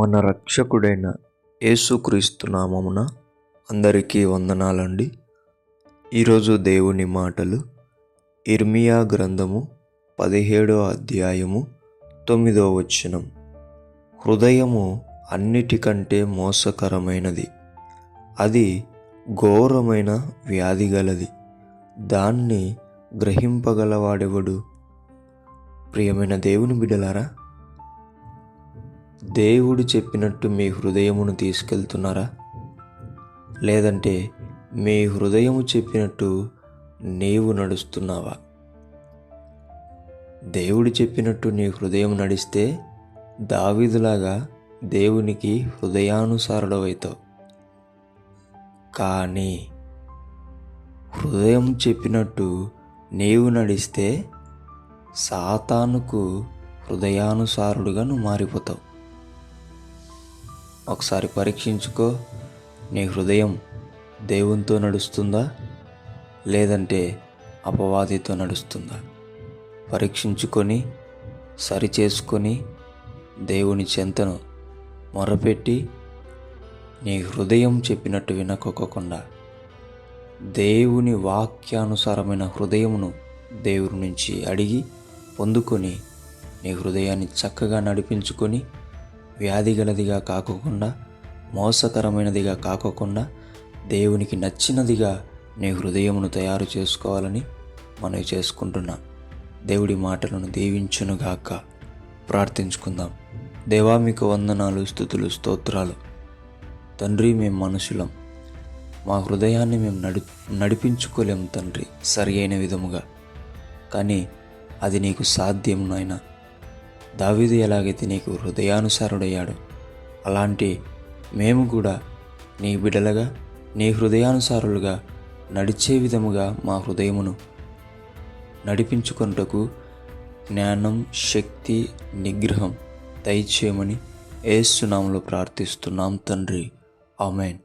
మన రక్షకుడైన యేసుక్రీస్తు నామమున అందరికీ వందనాలండి. ఈరోజు దేవుని మాటలు ఇర్మియా గ్రంథము 17వ అధ్యాయము 9వ వచనం. హృదయము అన్నిటికంటే మోసకరమైనది, అది ఘోరమైన వ్యాధి గలది, దాన్ని గ్రహింపగలవాడెవడు? ప్రియమైన దేవుని బిడ్డలారా, దేవుడు చెప్పినట్టు మీ హృదయమును తీసుకెళ్తున్నారా? లేదంటే మీ హృదయము చెప్పినట్టు నీవు నడుస్తున్నావా? దేవుడు చెప్పినట్టు నీ హృదయం నడిస్తే దావీదులాగా దేవునికి హృదయానుసారుడవైతావు. కానీ హృదయం చెప్పినట్టు నీవు నడిస్తే సాతానుకు హృదయానుసారుడుగా నువ్వు మారిపోతావు. ఒకసారి పరీక్షించుకో, నీ హృదయం దేవునితో నడుస్తుందా లేదంటే అపవాదితో నడుస్తుందా? పరీక్షించుకొని సరిచేసుకొని దేవుని చెంతను మొరపెట్టి నీ హృదయం చెప్పినట్టు వినకోకుండా దేవుని వాక్యానుసారమైన హృదయమును దేవుని నుంచి అడిగి పొందుకొని నీ హృదయాన్ని చక్కగా నడిపించుకొని వ్యాధి గలదిగా కాకోకుండా, మోసకరమైనదిగా కాకోకుండా దేవునికి నచ్చినదిగా నీ హృదయమును తయారు చేసుకోవాలని మనవి చేసుకుంటున్నా. దేవుడి మాటలను దీవించునుగాక. ప్రార్థించుకుందాం. దేవా, మీకు వందనాలు, స్తుతులు, స్తోత్రాలు. తండ్రి, మేము మనుషులం, మా హృదయాన్ని మేము నడిపించుకోలేము తండ్రి సరి అయిన విధముగా. కానీ అది నీకు సాధ్యం నాయనా. దావీదు ఎలాగైతే నీకు హృదయానుసారుడయ్యాడో అలాంటి మేము కూడా నీ బిడ్డలుగా నీ హృదయానుసారులుగా నడిచే విధముగా మా హృదయమును నడిపించుకొనుటకు జ్ఞానం, శక్తి, నిగ్రహం దయచేయమని యేసు నామములో ప్రార్థిస్తున్నాం తండ్రి. ఆమేన్.